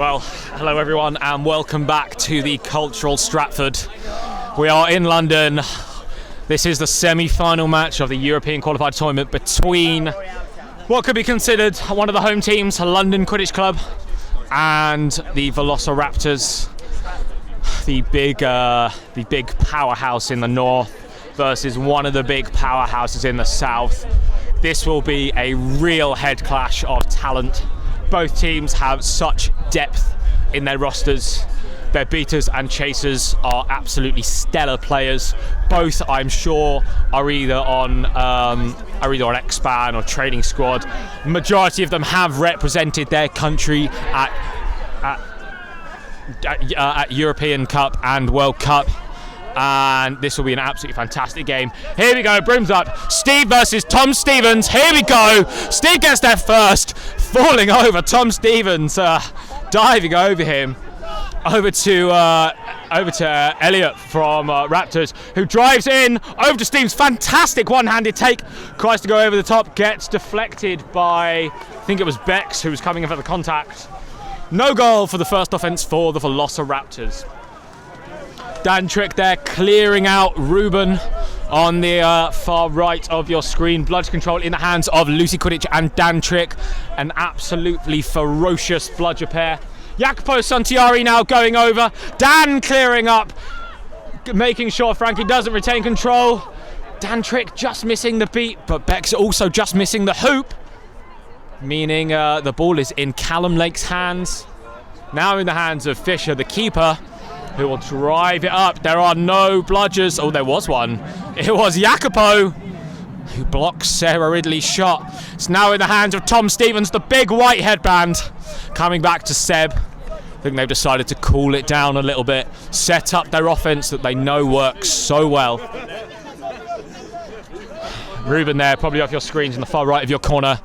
Well, hello everyone and welcome back to the Cultural Stratford. We are in London. This is the semi-final match of the European qualified tournament between what could be considered one of the home teams, London Quidditch Club, and the Velociraptors, the big powerhouse in the north versus one of the big powerhouses in the south. This will be a real head clash of talent. Both teams have such depth in their rosters. Their beaters and chasers are absolutely stellar players. Both, I'm sure, are either on X-Ban or training squad. Majority of them have represented their country at European Cup and World Cup. And this will be an absolutely fantastic game. Here we go, brooms up. Steve versus Tom Stevens. Here we go. Steve gets there first, falling over Tom Stevens, diving over him, over to Elliot from Raptors, who drives in over to Steve's fantastic one-handed take. Tries to go over the top, gets deflected by, I think it was Bex, who was coming in for the contact. No goal for the first offense for the Velociraptors. Dan Trick there clearing out Ruben on the far right of your screen. Bludge control in the hands of Lucy Quidditch and Dan Trick. An absolutely ferocious bludger pair. Jacopo Santiari now going over. Dan clearing up, making sure Frankie doesn't retain control. Dan Trick just missing the beat, but Bex also just missing the hoop, meaning the ball is in Callum Lake's hands. Now in the hands of Fisher, the keeper, who will drive it up. There are no bludgers. Oh, there was one. It was Jacopo who blocks Sarah Ridley's shot. It's now in the hands of Tom Stevens, the big white headband. Coming back to Seb. I think they've decided to cool it down a little bit. Set up their offense that they know works so well. Ruben there, probably off your screens in the far right of your corner.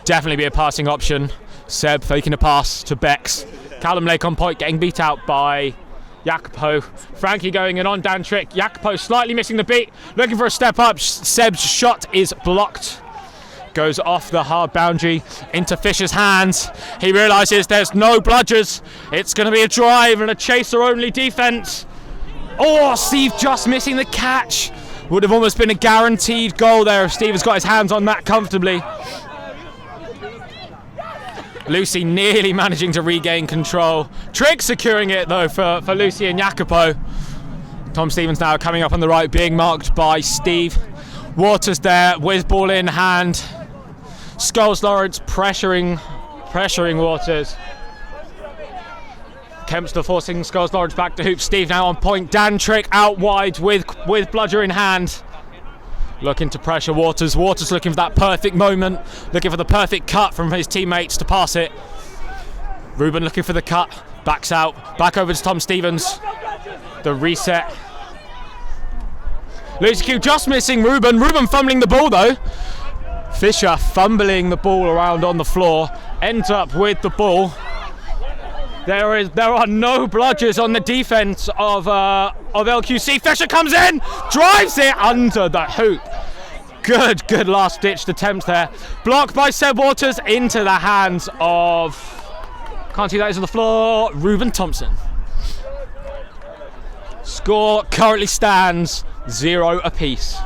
Definitely be a passing option. Seb faking a pass to Bex. Callum Lake on point, getting beat out by Jacopo. Frankie going in on Dan Trick. Jacopo slightly missing the beat, looking for a step up. Seb's shot is blocked. Goes off the hard boundary into Fisher's hands. He realises there's no bludgers. It's going to be a drive and a chaser only defence. Oh, Steve just missing the catch. Would have almost been a guaranteed goal there if Steve has got his hands on that comfortably. Lucy nearly managing to regain control. Trick securing it though for Lucy and Jacopo. Tom Stevens now coming up on the right, being marked by Steve. Waters there with ball in hand. Scholes Lawrence pressuring Waters. Kempster forcing Scholes Lawrence back to hoop. Steve now on point. Dan Trick out wide with bludger in hand. Looking to pressure Waters. Waters looking for that perfect moment. Looking for the perfect cut from his teammates to pass it. Ruben looking for the cut. Backs out. Back over to Tom Stevens. The reset. Lucy Q just missing Ruben. Ruben fumbling the ball though. Fisher fumbling the ball around on the floor. Ends up with the ball. There are no bludgers on the defense of LQC. Fisher comes in, drives it under the hoop. Good last-ditched attempt there. Blocked by Seb Waters into the hands of, can't see that, is on the floor, Ruben Thompson. Score currently stands 0 apiece.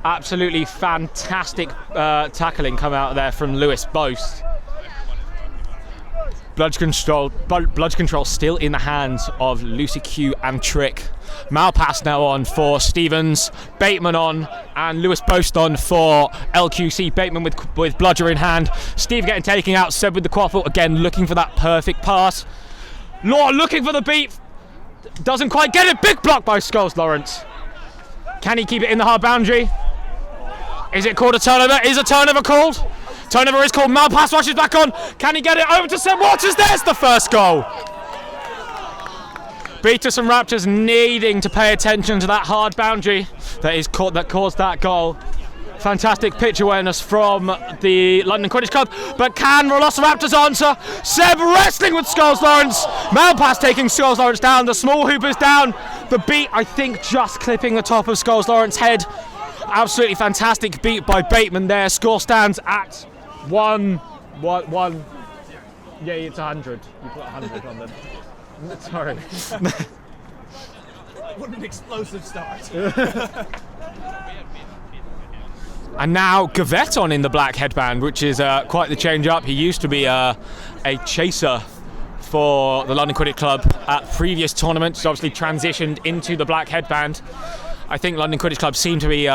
Absolutely fantastic tackling come out there from Lewis Boast. Bludge control still in the hands of Lucy Q and Trick. Malpass now on for Stevens, Bateman on, and Lewis Boast on for LQC. Bateman with bludger in hand. Steve getting taken out. Seb with the quaffle again, looking for that perfect pass. Law looking for the beat, doesn't quite get it. Big block by Scholes Lawrence. Can he keep it in the hard boundary? Is it called a turnover? Is a turnover called? Turnover is called. Malpass rushes back on. Can he get it over to Seb Waters? There's the first goal. Beaters and Raptors needing to pay attention to that hard boundary that caused that goal. Fantastic pitch awareness from the London Quidditch Club, but can Velociraptors answer? Seb wrestling with Scholes Lawrence. Malpass taking Scholes Lawrence down. The small hoop is down. The beat, I think, just clipping the top of Scholes Lawrence's head. Absolutely fantastic beat by Bateman there. Score stands at 1-1. Yeah, it's 100. You put 100 on them. Sorry. What an explosive start. And now Gavette on in the black headband, which is quite the change up. He used to be a chaser for the London Quidditch Club at previous tournaments. He's obviously transitioned into the black headband. I think London Quidditch Club seem to be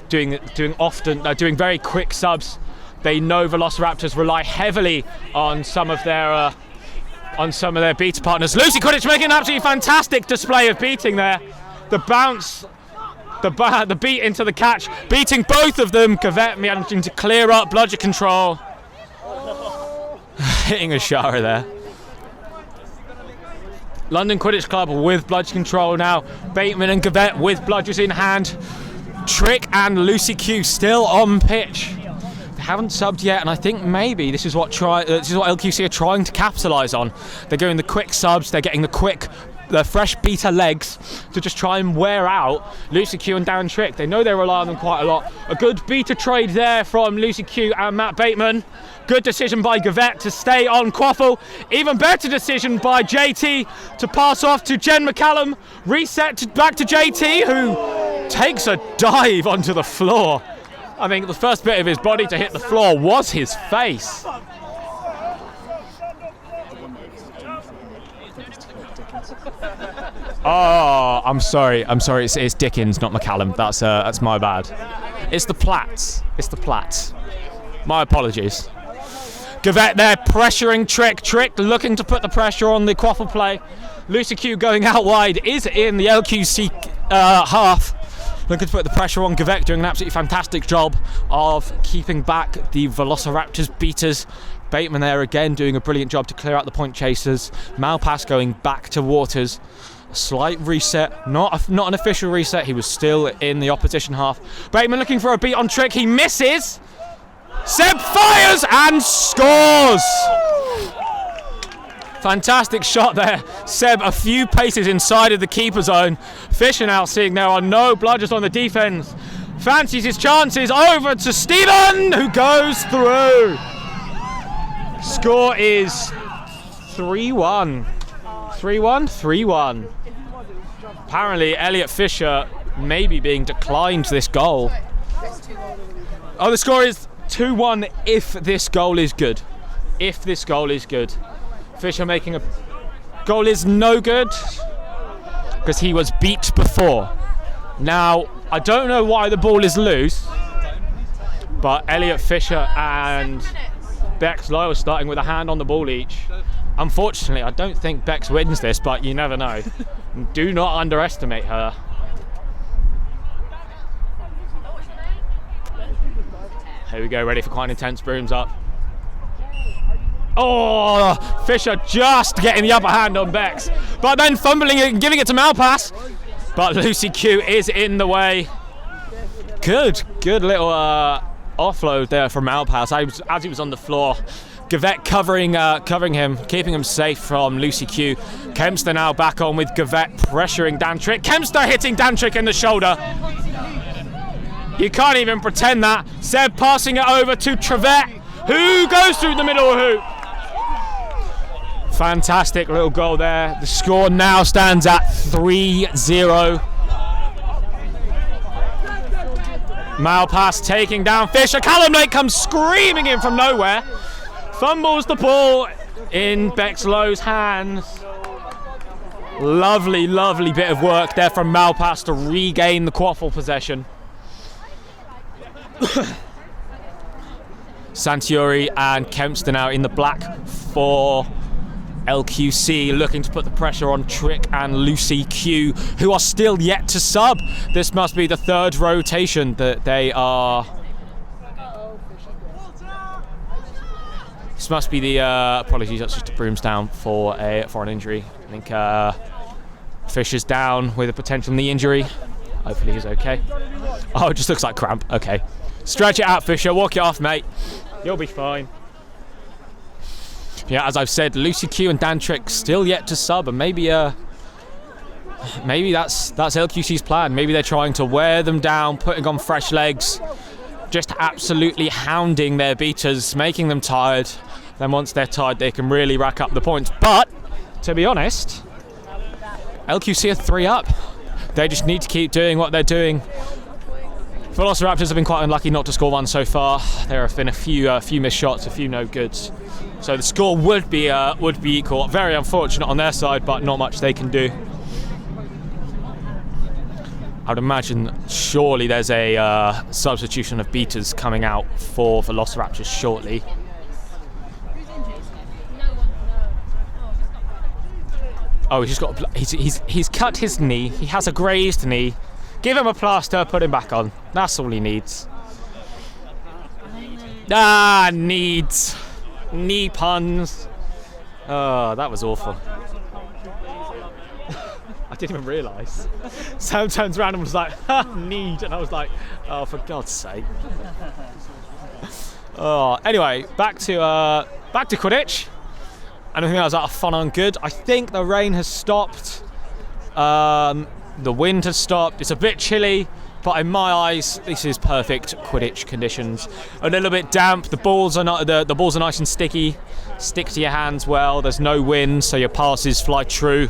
doing very quick subs. They know Velociraptors rely heavily on some of their beater partners. Lucy Quidditch making an absolutely fantastic display of beating there. The bounce, the beat into the catch, beating both of them. Gavette managing to clear up bludger control. Hitting a shower there. London Quidditch Club with bludger control now. Bateman and Gavette with bludgers in hand. Trick and Lucy Q still on pitch. They haven't subbed yet, and I think maybe this is what LQC are trying to capitalise on. They're going the quick subs. They're getting the fresh beater legs to just try and wear out Lucy Q and Dan Trick. They know they rely on them quite a lot. A good beater trade there from Lucy Q and Matt Bateman. Good decision by Gavette to stay on Quaffle. Even better decision by JT to pass off to Jen McCallum. Reset back to JT, who takes a dive onto the floor. I think the first bit of his body to hit the floor was his face. Oh, I'm sorry. It's Dickens, not McCallum. That's my bad. It's the Platts. My apologies. Gavette there pressuring Trick. Trick looking to put the pressure on the Quaffle play. Lucy Q going out wide is in the LQC half. Looking to put the pressure on Gavette, doing an absolutely fantastic job of keeping back the Velociraptors beaters. Bateman there again doing a brilliant job to clear out the point chasers. Malpass going back to Waters. A slight reset, not an official reset. He was still in the opposition half. Bateman looking for a beat on Trick. He misses. Seb fires and scores! Fantastic shot there. Seb a few paces inside of the keeper zone. Fisher now seeing there are no bludgers on the defence. Fancies his chances over to Stephen, who goes through. Score is 3-1. 3-1? Apparently Elliot Fisher may be being declined this goal. Oh, the score is 2-1 if this goal is good. Fisher making a goal is no good because he was beat before. Now, I don't know why the ball is loose, but Elliot Fisher and Bex Lowe are starting with a hand on the ball each. Unfortunately, I don't think Bex wins this, but you never know. Do not underestimate her. Here we go, ready for quite an intense brooms up. Oh, Fisher just getting the upper hand on Bex, but then fumbling it and giving it to Malpass. But Lucy Q is in the way. Good little offload there from Malpass as he was on the floor. Gavette covering him, keeping him safe from Lucy Q. Kempster now back on with Gavette pressuring Dan Trick. Kempster hitting Dan Trick in the shoulder. You can't even pretend that. Seb passing it over to Trevette, who goes through the middle hoop. Fantastic little goal there. The score now stands at 3-0. Malpass taking down Fisher. Callum Lake comes screaming in from nowhere. Fumbles the ball in Bex Lowe's hands. Lovely bit of work there from Malpass to regain the Quaffle possession. Santiori and Kempster now in the black for LQC, looking to put the pressure on Trick and Lucy Q, who are still yet to sub. This must be the third rotation that they are. This must be the apologies. That's just a brooms down for an injury. I think Fisher's down with a potential knee injury. Hopefully he's okay. Oh, it just looks like cramp. Okay, stretch it out, Fisher. Walk it off, mate. You'll be fine. Yeah, as I've said, Lucy Q and Dan Trick still yet to sub, and maybe that's LQC's plan. Maybe they're trying to wear them down, putting on fresh legs, just absolutely hounding their beaters, making them tired. then once they're tied, they can really rack up the points. But, to be honest, LQC are 3 up. They just need to keep doing what they're doing. Velociraptors have been quite unlucky not to score one so far. There have been a few missed shots, a few no goods. So the score would be equal. Very unfortunate on their side, but not much they can do. I would imagine surely there's a substitution of beaters coming out for Velociraptors shortly. Oh, he's cut his knee. He has a grazed knee. Give him a plaster, put him back on. That's all he needs. Needs. Knee puns. Oh, that was awful. I didn't even realise. Sam turns around and was like, need. And I was like, oh, for God's sake. Anyway, back to Quidditch. And I think that was fun and good. I think the rain has stopped. The wind has stopped. It's a bit chilly, but in my eyes, this is perfect Quidditch conditions. A little bit damp. The balls are nice and sticky. Stick to your hands well. There's no wind, so your passes fly true.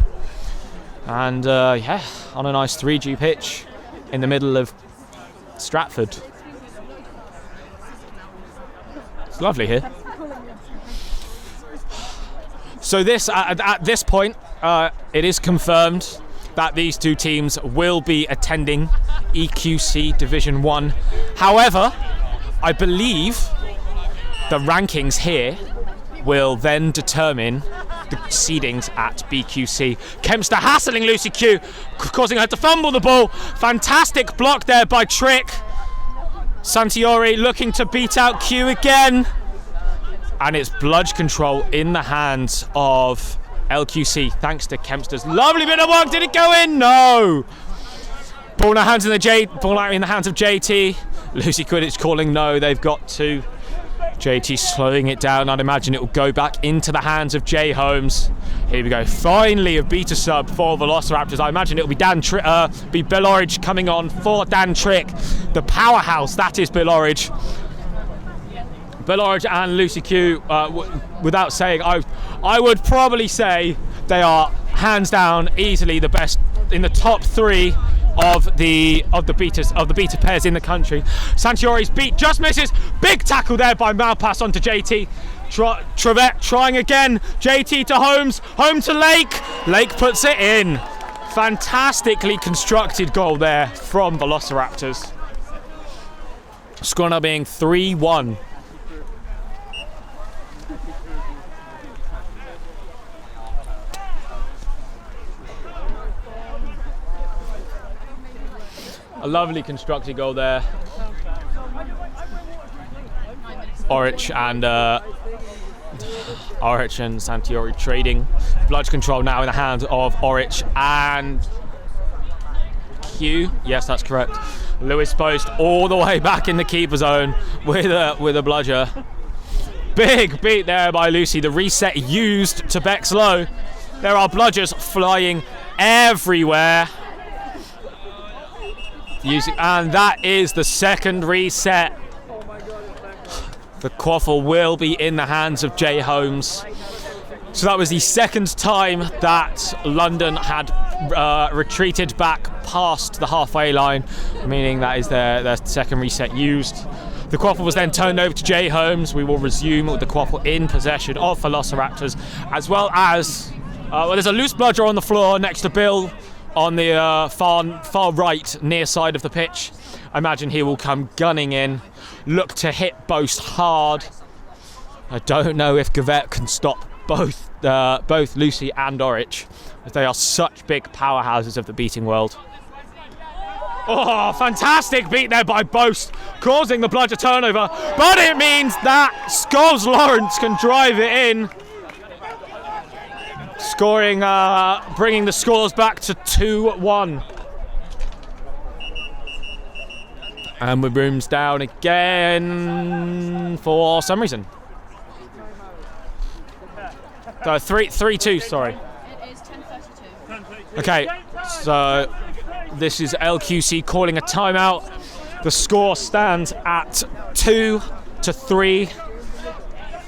And on a nice 3G pitch in the middle of Stratford. It's lovely here. So this at this point, it is confirmed that these two teams will be attending EQC Division 1. However, I believe the rankings here will then determine the seedings at BQC. Kempster hassling Lucy Q, causing her to fumble the ball. Fantastic block there by Trick. Santiori looking to beat out Q again. And it's bludge control in the hands of LQC, thanks to Kempster's lovely bit of work. Did it go in? No. Ball in the hands of JT. Lucy Quidditch calling no. They've got to. JT slowing it down. I'd imagine it will go back into the hands of J Holmes. Here we go. Finally, a beta sub for Velociraptors. I imagine it will be be Bill Orridge coming on for Dan Trick, the powerhouse that is Bill Orridge. Bill Orridge and Lucy Q, without saying, I would probably say they are hands down easily the best in the top 3 of the beta pairs in the country. Santiori's beat just misses. Big tackle there by Malpass onto JT. Trevette trying again. JT to Holmes. Home to Lake. Lake puts it in. Fantastically constructed goal there from Velociraptors. Score now being 3-1. A lovely constructed goal there. Orridge and Santiori trading. Bludge control now in the hands of Orridge and Q. Yes, that's correct. Lewis Post all the way back in the keeper zone with a bludger. Big beat there by Lucy. The reset used to Bexlow. There are bludgers flying everywhere. And that is the second reset. The quaffle will be in the hands of J Holmes. So that was the second time that London had retreated back past the halfway line, meaning that is their second reset used. The quaffle was then turned over to J Holmes. We will resume with the quaffle in possession of Velociraptors, as well as there's a loose bludger on the floor next to Bill on the far right near side of the pitch. I imagine he will come gunning in, look to hit Boast hard. I don't know if Gavette can stop both Lucy and Orridge, as they are such big powerhouses of the beating world. Oh, fantastic beat there by Boast, causing the bludger turnover, but it means that Scholes Lawrence can drive it in. Scoring, bringing the scores back to 2-1. And with rooms down again for some reason. 3-2, sorry. It is 10:32. Okay, so this is LQC calling a timeout. The score stands at 2-3.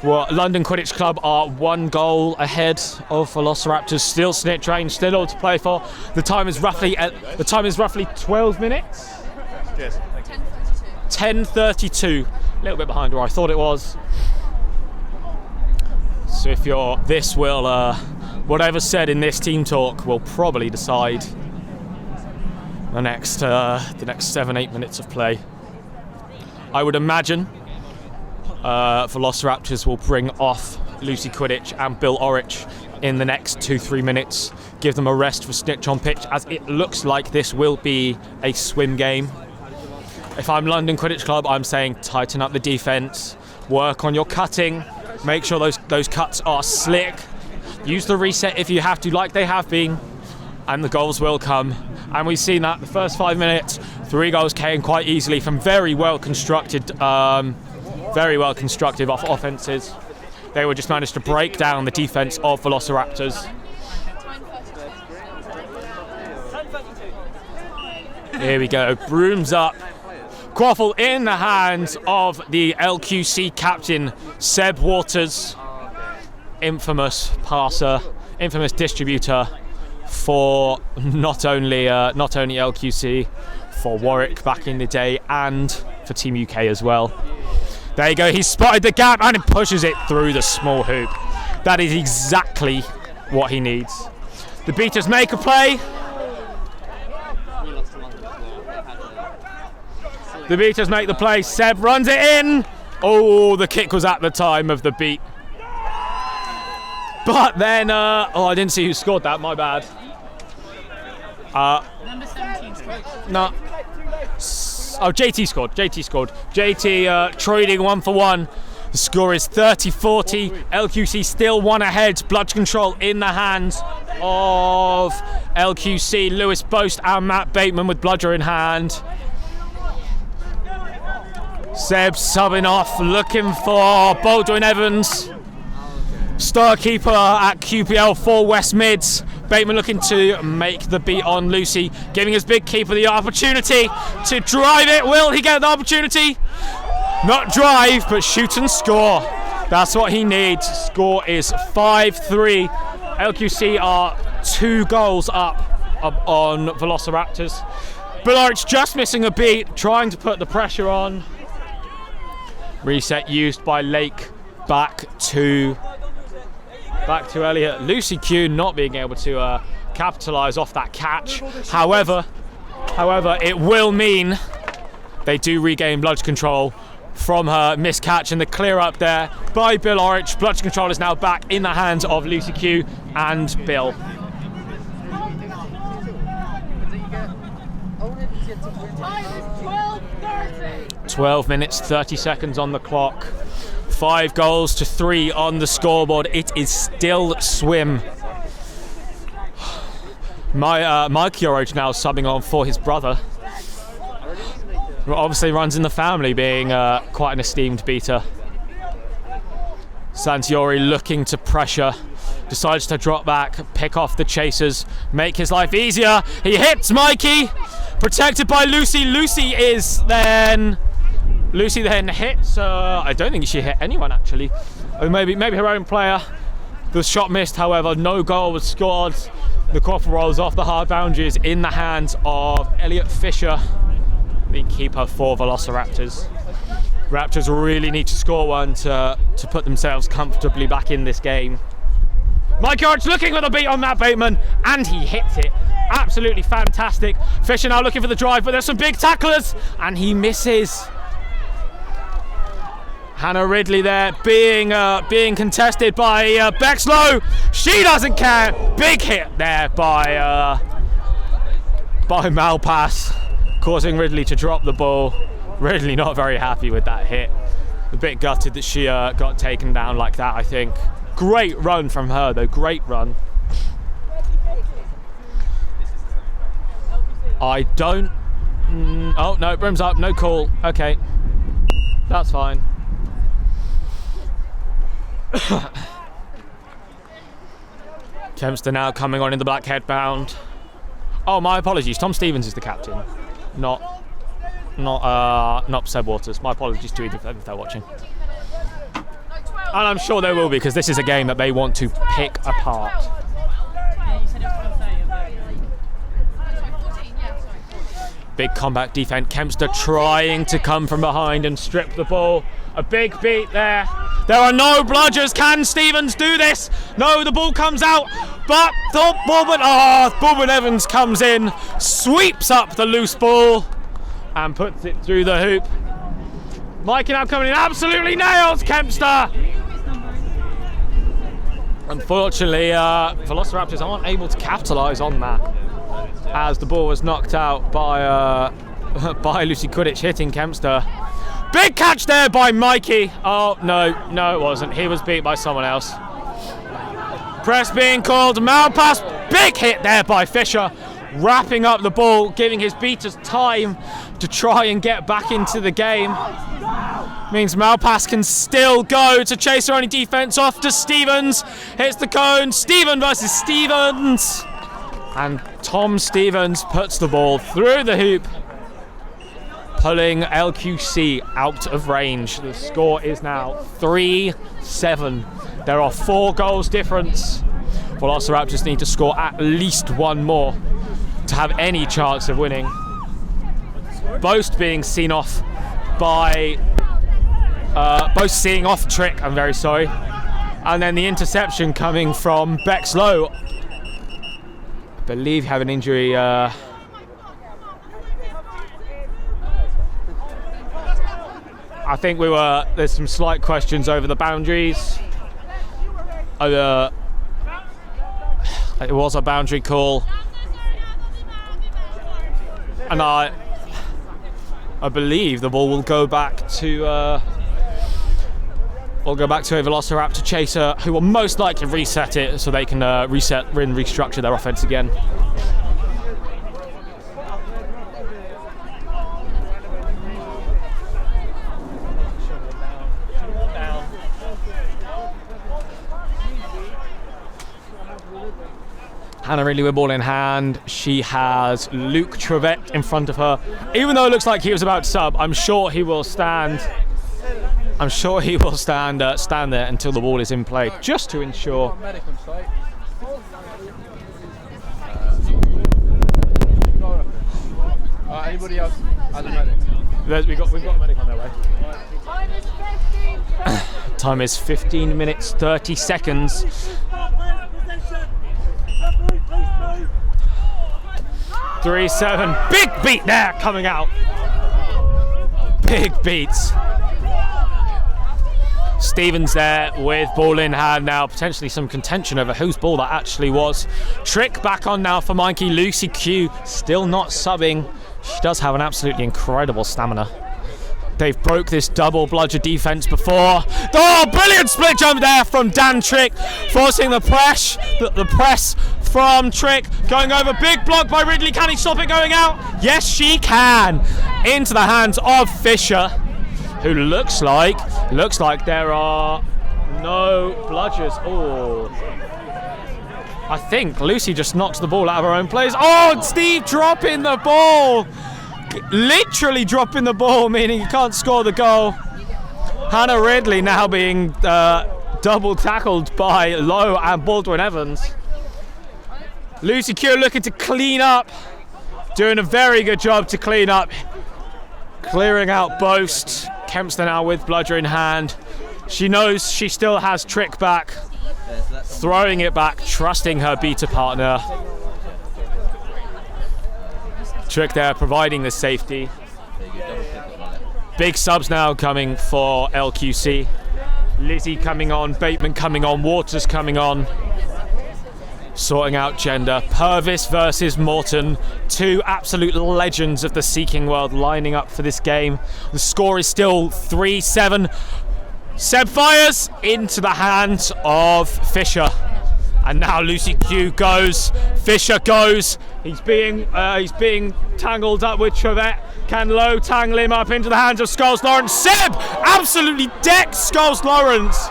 Well, London Quidditch Club are 1 goal ahead of Velociraptors. Still snitch range, still all to play for. The time is roughly 12 minutes. Cheers. 10:32. A little bit behind where I thought it was. So if you're, this will, whatever's said in this team talk will probably decide the next 7-8 minutes of play. I would imagine Velociraptors will bring off Lucy Quidditch and Bill Orich in the next 2-3 minutes. Give them a rest for snitch on pitch, as it looks like this will be a swim game. If I'm London Quidditch Club, I'm saying tighten up the defence, work on your cutting, make sure those cuts are slick. Use the reset if you have to, like they have been, and the goals will come. And we've seen that the first 5 minutes, 3 goals came quite easily from very well constructed offences. They were just managed to break down the defence of Velociraptors. Here we go, brooms up. Quaffle in the hands of the LQC captain, Seb Waters. Infamous passer, infamous distributor for not only LQC, for Warwick back in the day, and for Team UK as well. There you go, he spotted the gap and he pushes it through the small hoop. That is exactly what he needs. The Beaters make a play. The Beaters make the play, Seb runs it in. Oh, the kick was at the time of the beat. But then, I didn't see who scored that, my bad. Number 17 scored. No. JT scored. JT trading 1 for 1. The score is 30-40. LQC still 1 ahead. Bludge control in the hands of LQC. Lewis Boast and Matt Bateman with bludger in hand. Seb subbing off, looking for Baldwin Evans. Star keeper at QPL for West Mids. Bateman looking to make the beat on Lucy, giving his big keeper the opportunity to drive it. Will he get the opportunity? Not drive, but shoot and score. That's what he needs. Score is 5-3. LQC are 2 goals up on Velociraptors. Billarich just missing a beat, trying to put the pressure on. Reset used by Lake back to Elliot. Lucy Q not being able to capitalise off that catch. However, it will mean they do regain bludge control from her miscatch, and the clear up there by Bill Orich. Bludge control is now back in the hands of Lucy Q and Bill. 12 minutes, 30 seconds on the clock. 5 goals to 3 on the scoreboard. It is still swim. Mike Yoroj now subbing on for his brother. Obviously runs in the family, being quite an esteemed beater. Santiori looking to pressure. Decides to drop back, pick off the chasers, make his life easier. He hits Mikey. Protected by Lucy. Lucy then hits. I don't think she hit anyone actually. Or maybe her own player. The shot missed, however. No goal was scored. The quaffle rolls off the hard boundaries in the hands of Elliot Fisher, the keeper for Velociraptors. Raptors really need to score one to put themselves comfortably back in this game. Mike Yorich looking for the beat on Matt Bateman, and he hits it. Absolutely fantastic. Fisher now looking for the drive, but there's some big tacklers, and he misses. Hannah Ridley there being contested by Bexlow. She doesn't care. Big hit there by Malpass, causing Ridley to drop the ball. Ridley not very happy with that hit. A bit gutted that she got taken down like that, I think. Great run from her though, great run. I don't... oh no, brim's up, no call. Okay, that's fine. Kempster now coming on in the black headbound. Oh, my apologies, Tom Stevens is the captain, not Seb Waters. My apologies to either if they're watching. And I'm sure they will be, because this is a game that they want to pick apart. Big combat defense. Kempster trying to come from behind and strip the ball. A big beat there. There are no bludgers. Can Stevens do this? No, the ball comes out. But Bulman Evans comes in, sweeps up the loose ball and puts it through the hoop. Mikey now coming in, absolutely nails Kempster. Unfortunately, Velociraptors aren't able to capitalise on that, as the ball was knocked out by Lucy Quidditch hitting Kempster. Big catch there by Mikey. Oh, no, it wasn't. He was beat by someone else. Press being called. Malpass. Big hit there by Fisher. Wrapping up the ball, giving his beaters time to try and get back into the game. Means Malpass can still go to chase her only defense off to Stevens. Hits the cone. Stevens versus Stevens. And Tom Stevens puts the ball through the hoop, pulling LQC out of range. The score is now 3-7. There are 4 goals difference. Velociraptors need to score at least one more to have any chance of winning. Boast being seen off by Boast seeing off Trick, I'm very sorry. And then the interception coming from Bexlow. I believe have an injury. I think there's some slight questions over the boundaries. It was a boundary call. And I believe the ball will go back to a Velociraptor chaser, who will most likely reset it so they can reset and restructure their offense again. Hannah Ridley with ball in hand. She has Luke Trevette in front of her. Even though it looks like he was about to sub, I'm sure he will stand. Stand there until the ball is in play, just to ensure. Anybody else has a medic? We've got a medic on their way. Time is 15 minutes 30 seconds. 3-7. Big beat there coming out. Big beats. Stevens there with ball in hand now. Potentially some contention over whose ball that actually was. Trick back on now for Mikey. Lucy Q still not subbing. She does have an absolutely incredible stamina. They've broke this double bludger defense before. Oh, brilliant split jump there from Dan Trick, forcing the press from Trick, going over. Big block by Ridley. Can he stop it going out? Yes, she can. Into the hands of Fisher, who looks like there are no bludgers. Oh, I think Lucy just knocks the ball out of her own place. Oh, Steve dropping the ball. Literally dropping the ball, meaning he can't score the goal. Hannah Ridley now being double tackled by Lowe and Baldwin Evans. Lucy Q looking to clean up, doing a very good job to clean up, clearing out Boast. Kempster now with bludger in hand. She knows she still has Trick back, throwing it back, trusting her beater partner. Trick there providing the safety. Big subs now coming for LQC. Lizzie coming on, Bateman coming on, Waters coming on. Sorting out gender. Purvis versus Morton. 2 absolute legends of the Seeking world lining up for this game. The score is still 3-7. Seb fires into the hands of Fisher. And now Lucy Q goes. Fisher goes. He's being tangled up with Trevette. Can Lowe tangle him up into the hands of Scholes Lawrence? Seb absolutely decks Scholes Lawrence.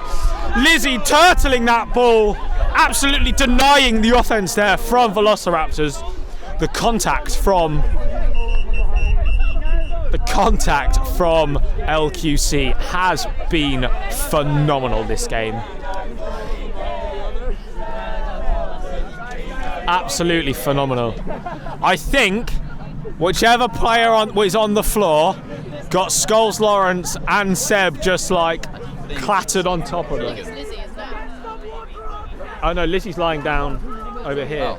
Lizzie turtling that ball, absolutely denying the offense there from Velociraptors. The contact from The contact from LQC has been phenomenal this game. Absolutely phenomenal. I think whichever player is on the floor got Skulls Lawrence and Seb just like clattered on top of them. It's Lizzie, isn't it? Oh no, Lizzie's lying down over here.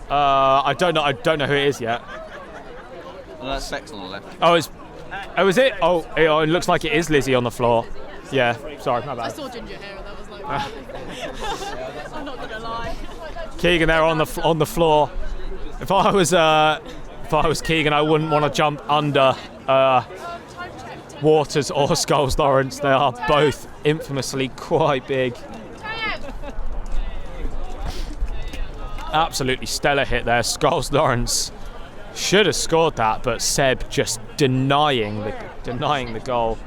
I don't know who it is yet. Well, that's Sex on the left. Oh, is it? Oh, it looks like it is Lizzie on the floor. Yeah, sorry, my I bad. saw ginger hair and that was like, I'm not gonna lie. Keegan there on the floor. If I was Keegan, I wouldn't want to jump under Waters or Skulls Lawrence. They are both infamously quite big. Absolutely stellar hit there. Skulls Lawrence should have scored that, but Seb just denying the goal.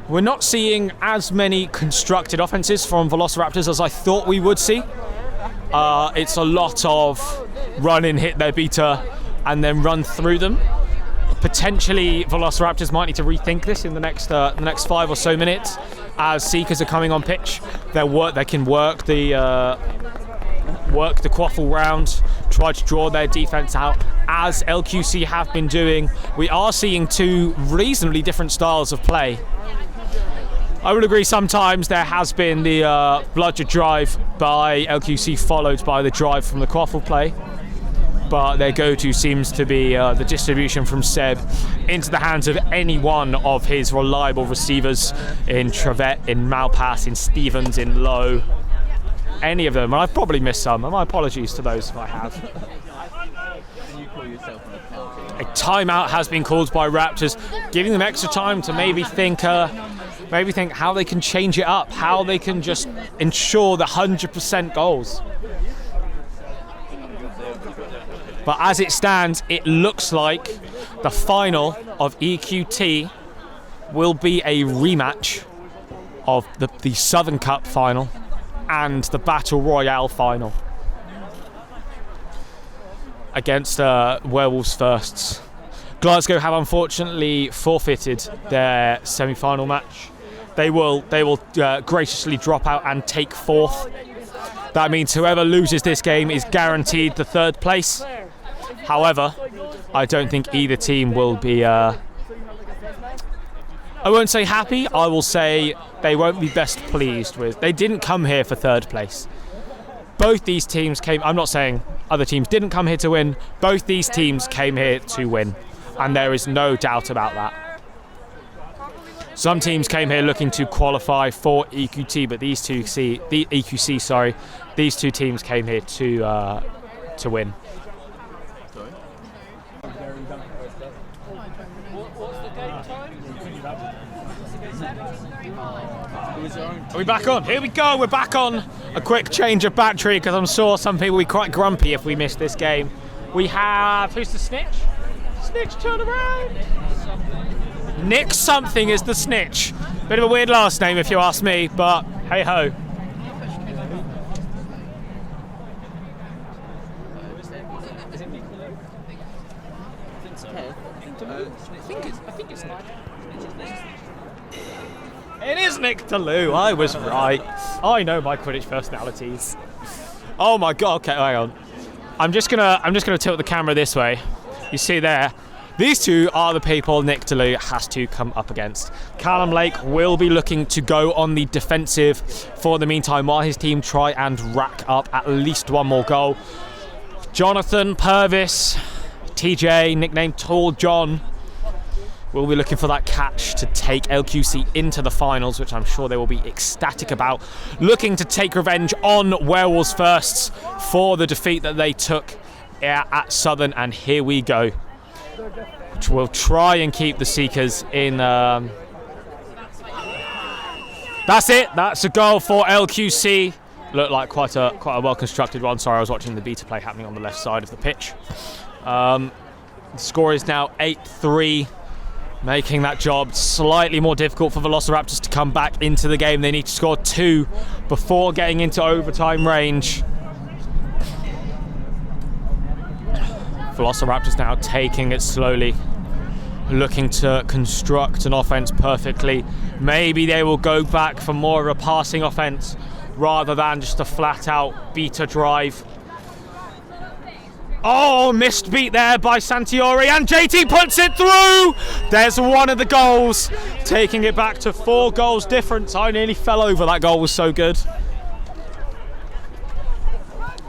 We're not seeing as many constructed offenses from Velociraptors as I thought we would see. It's a lot of run in, hit their beater, and then run through them. Potentially, Velociraptors might need to rethink this in the next 5 or so minutes. As Seekers are coming on pitch, they can work the quaffle round, try to draw their defense out, as LQC have been doing. We are seeing two reasonably different styles of play. I would agree sometimes there has been the bludger drive by LQC followed by the drive from the quaffle play, but their go-to seems to be the distribution from Seb into the hands of any one of his reliable receivers in Trevette, in Malpass, in Stevens, in Lowe. Any of them, and I've probably missed some, and my apologies to those if I have. A timeout has been called by Raptors, giving them extra time to maybe think how they can change it up, how they can just ensure the 100% goals. But as it stands, it looks like the final of EQT will be a rematch of the Southern Cup final and the Battle Royale final against Werewolves Firsts. Glasgow have unfortunately forfeited their semi-final match. They will graciously drop out and take fourth. That means whoever loses this game is guaranteed the third place. However, I don't think either team will be, I won't say happy, I will say they won't be best pleased with. They didn't come here for third place. Both these teams came, I'm not saying other teams didn't come here to win, both these teams came here to win. And there is no doubt about that. Some teams came here looking to qualify for EQT, but these two teams came here to win. Are we back on? Here we go, we're back on. A quick change of battery because I'm sure some people will be quite grumpy if we miss this game. We have, who's the snitch? Snitch, turn around. Nick something is the snitch. Bit of a weird last name if you ask me, but hey ho. I think it's Nick. It is Nick DeLu. I was right. I know my Quidditch personalities. Oh my god. Okay, hang on. I'm just gonna tilt the camera this way. You see there. These two are the people Nick DeLu has to come up against. Callum Lake will be looking to go on the defensive for the meantime while his team try and rack up at least one more goal. Jonathan Purvis, TJ, nicknamed Tall John, will be looking for that catch to take LQC into the finals, which I'm sure they will be ecstatic about. Looking to take revenge on Werewolves Firsts for the defeat that they took at Southern, and here we go. Which will try and keep the Seekers in. That's it. That's a goal for LQC. Looked like quite a well constructed one. Sorry, I was watching the beta play happening on the left side of the pitch. The score is now 8-3, making that job slightly more difficult for Velociraptors to come back into the game. They need to score 2 before getting into overtime range. Velociraptors now taking it slowly, looking to construct an offense perfectly. Maybe they will go back for more of a passing offense rather than just a flat-out beta drive. Oh, missed beat there by Santiori, and JT puts it through! There's one of the goals, taking it back to 4 goals difference. I nearly fell over, that goal was so good.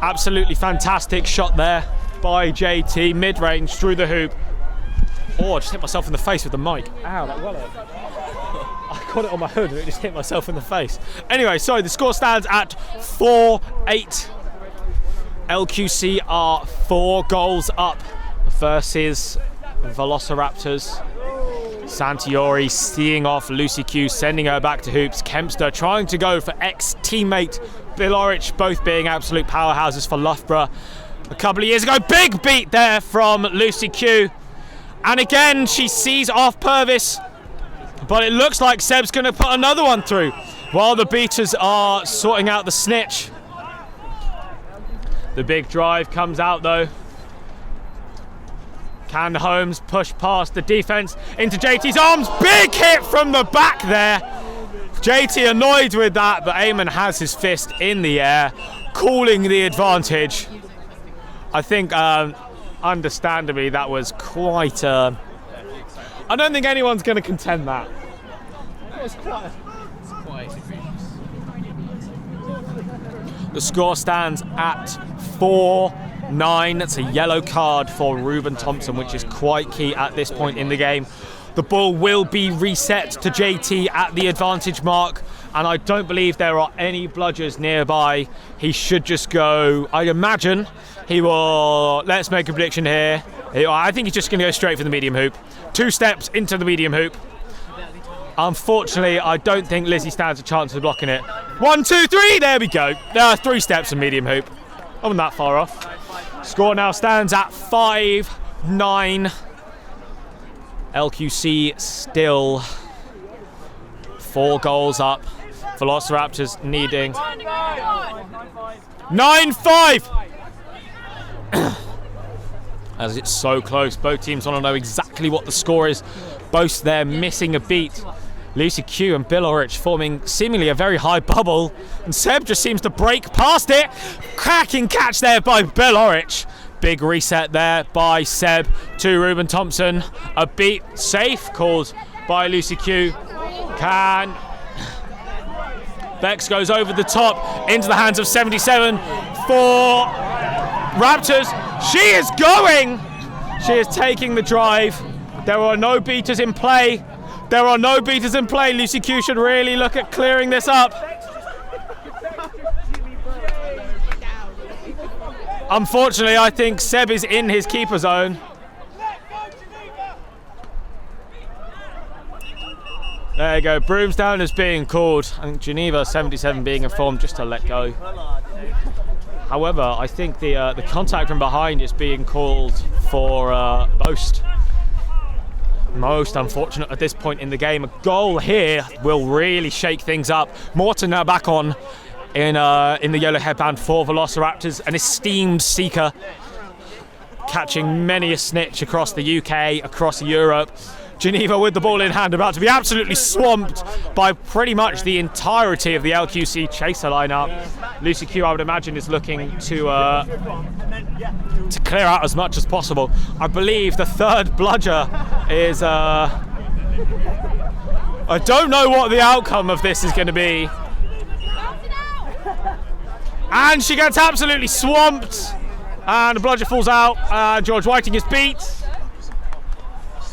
Absolutely fantastic shot there by JT, mid-range, through the hoop. Oh, I just hit myself in the face with the mic. Ow, that well hurt. I got it on my hood and it just hit myself in the face. Anyway, so the score stands at 4-8. LQC are 4 goals up versus Velociraptors. Santiori seeing off Lucy Q, sending her back to hoops. Kempster trying to go for ex-teammate Bill Orich, both being absolute powerhouses for Loughborough a couple of years ago. Big beat there from Lucy Q. And again, she sees off Purvis, but it looks like Seb's going to put another one through while the beaters are sorting out the snitch. The big drive comes out though. Can Holmes push past the defense into JT's arms? Big hit from the back there. JT annoyed with that, but Eamonn has his fist in the air, calling the advantage. I think, understandably, that was quite I don't think anyone's going to contend that. That was quite The score stands at 4-9. That's a yellow card for Ruben Thompson, which is quite key at this point in the game. The ball will be reset to JT at the advantage mark, and I don't believe there are any bludgers nearby. He should just go, I imagine he will, let's make a prediction here. I think he's just going to go straight for the medium hoop. 2 steps into the medium hoop. Unfortunately, I don't think Lizzie stands a chance of blocking it. 1, 2, 3, there we go. There are 3 steps in medium hoop. I wasn't that far off. Score now stands at 5-9. LQC still 4 goals up. Velociraptors needing 9-5. As it's so close, both teams want to know exactly what the score is. Both they're missing a beat. Lucy Q and Bill Orich forming seemingly a very high bubble, and Seb just seems to break past it. Cracking catch there by Bill Orich. Big reset there by Seb to Ruben Thompson. A beat safe called by Lucy Q. Bex goes over the top into the hands of 77 for Raptors. She is going. She is taking the drive. There are no beaters in play. There are no beaters in play. Lucy Q should really look at clearing this up. Unfortunately, I think Seb is in his keeper zone. There you go. Brooms down is being called. I think Geneva 77 being informed just to let go. However, I think the contact from behind is being called for Boast. Most unfortunate at this point in the game. A goal here will really shake things up. Morton now back on in the yellow headband for Velociraptors, an esteemed seeker, catching many a snitch across the UK, across Europe. Geneva with the ball in hand, about to be absolutely swamped by pretty much the entirety of the LQC chaser lineup. Lucy Q, I would imagine, is looking to clear out as much as possible. I believe the third bludger is... I don't know what the outcome of this is going to be. And she gets absolutely swamped. And the bludger falls out. And George Whiting is beat.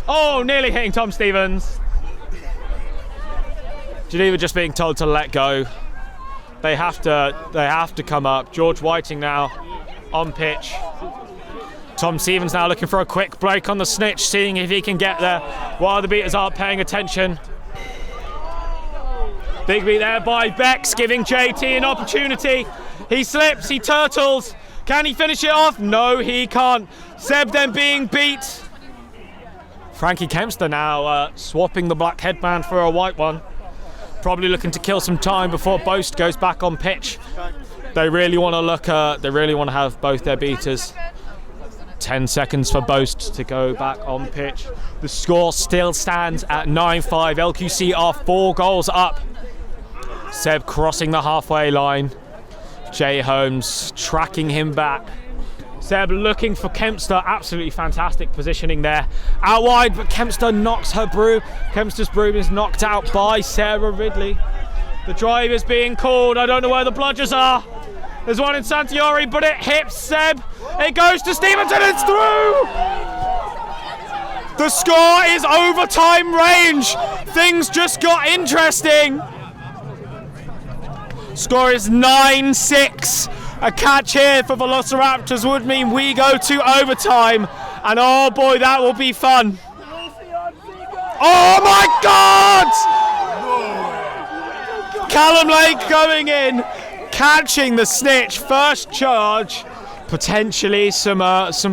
Oh, nearly hitting Tom Stevens. Geneva just being told to let go. They have to come up. George Whiting now on pitch. Tom Stevens now looking for a quick break on the snitch, seeing if he can get there while the beaters aren't paying attention. Big beat there by Bex, giving JT an opportunity. He slips, he turtles. Can he finish it off? No, he can't. Seb then being beat. Frankie Kempster now swapping the black headband for a white one. Probably looking to kill some time before Boast goes back on pitch. They really want to have both their beaters 10 seconds for Boast to go back on pitch. The score still stands at 9-5. LQC are 4 goals up. Seb crossing the halfway line. Jay Holmes tracking him back. Seb looking for Kempster. Absolutely fantastic positioning there. Out wide, but Kempster knocks her brew. Kempster's broom is knocked out by Sarah Ridley. The drive is being called. I don't know where the bludgers are. There's one in Santiori, but it hits Seb. It goes to Stevenson. It's through! The score is overtime range. Things just got interesting. Score is 9-6. A catch here for Velociraptors would mean we go to overtime. And oh boy, that will be fun. Oh my God! Callum Lake going in, catching the snitch. First charge. Potentially some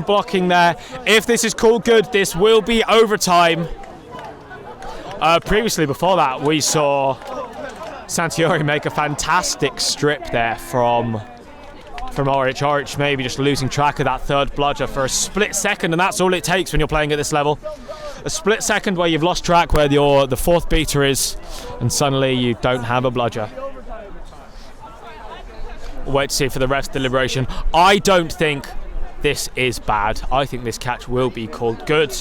blocking there. If this is called good, this will be overtime. Previously, before that, we saw Santiori make a fantastic strip there from Orich. Orich maybe just losing track of that third bludger for a split second, and that's all it takes when you're playing at this level. A split second where you've lost track where the fourth beater is, and suddenly you don't have a bludger. Wait to see for the ref's deliberation. I don't think this is bad. I think this catch will be called good.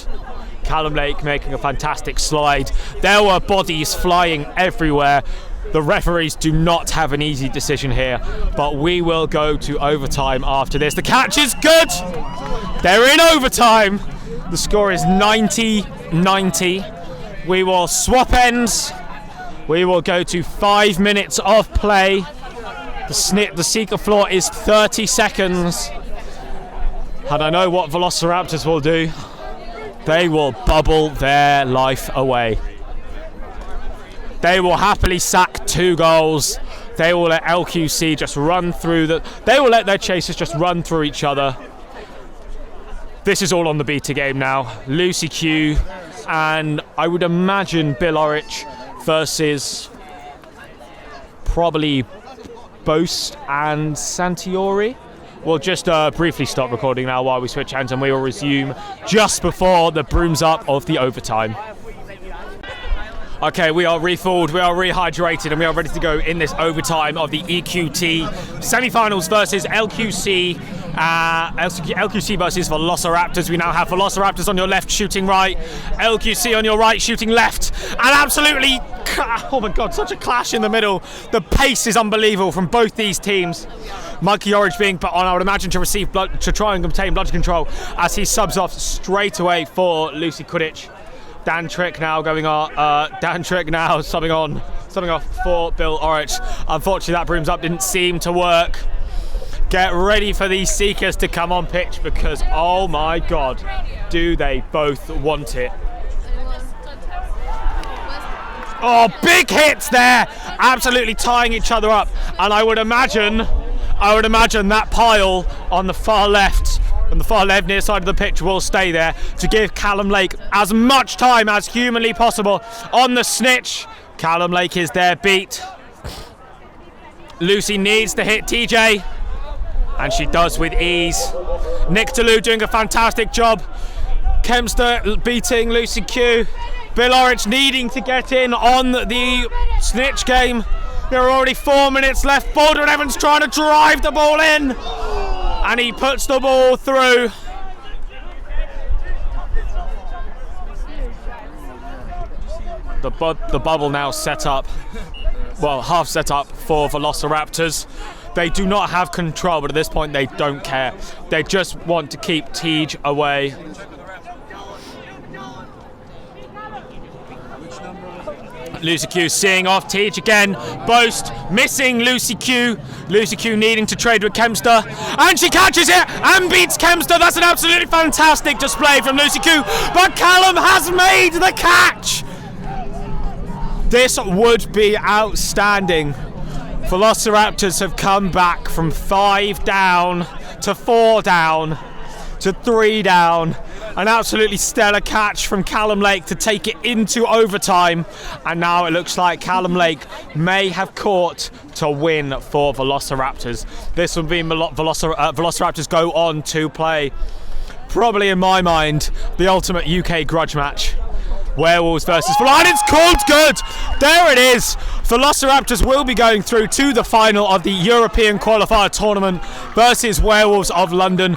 Callum Lake making a fantastic slide. There were bodies flying everywhere. The referees do not have an easy decision here, but we will go to overtime after this. The catch is good. They're in overtime. The score is 90-90. We will swap ends. We will go to 5 minutes of play. The seeker floor is 30 seconds. And I know what Velociraptors will do. They will bubble their life away. They will happily sack 2 goals. They will let LQC just run through they will let their chasers just run through each other. This is all on the beta game now. Lucy Q and I would imagine Bill Orich versus probably Boast and Santiori. We'll just briefly stop recording now while we switch hands, and we will resume just before the brooms up of the overtime. Okay, we are refueled, we are rehydrated, and we are ready to go in this overtime of the EQT semi-finals versus LQC. LQC versus Velociraptors. We now have Velociraptors on your left shooting right, LQC on your right shooting left, and absolutely, oh my God, such a clash in the middle. The pace is unbelievable from both these teams. Monkey Orange being put on, I would imagine, to try and obtain bludger control as he subs off straight away for Lucy Quidditch. Dan Trick now going on. Dan Trick now subbing off for Bill Orich. Unfortunately, that brooms up didn't seem to work. Get ready for these seekers to come on pitch because, oh my God, do they both want it. Oh, big hits there, absolutely tying each other up. And I would imagine that pile on the far left near side of the pitch will stay there to give Callum Lake as much time as humanly possible on the snitch. Callum Lake is there beat. Lucy needs to hit TJ, and she does with ease. Nick Deleu doing a fantastic job. Kempster beating Lucy Q. Bill Orich needing to get in on the snitch game. There are already 4 minutes left. Baldwin Evans trying to drive the ball in, and he puts the ball through. The bubble now set up, well, half set up for Velociraptors. They do not have control, but at this point they don't care. They just want to keep Tej away. Lucy Q seeing off Tej again. Boast missing Lucy Q. Lucy Q needing to trade with Kempster. And she catches it and beats Kempster. That's an absolutely fantastic display from Lucy Q. But Callum has made the catch. This would be outstanding. Velociraptors have come back from 5 down to 4 down to 3 down. An absolutely stellar catch from Callum Lake to take it into overtime. And now it looks like Callum Lake may have caught to win for Velociraptors. This will be Velociraptors go on to play probably in my mind, the ultimate UK grudge match. Werewolves versus and it's called good. There it is. Velociraptors will be going through to the final of the European qualifier tournament versus Werewolves of London.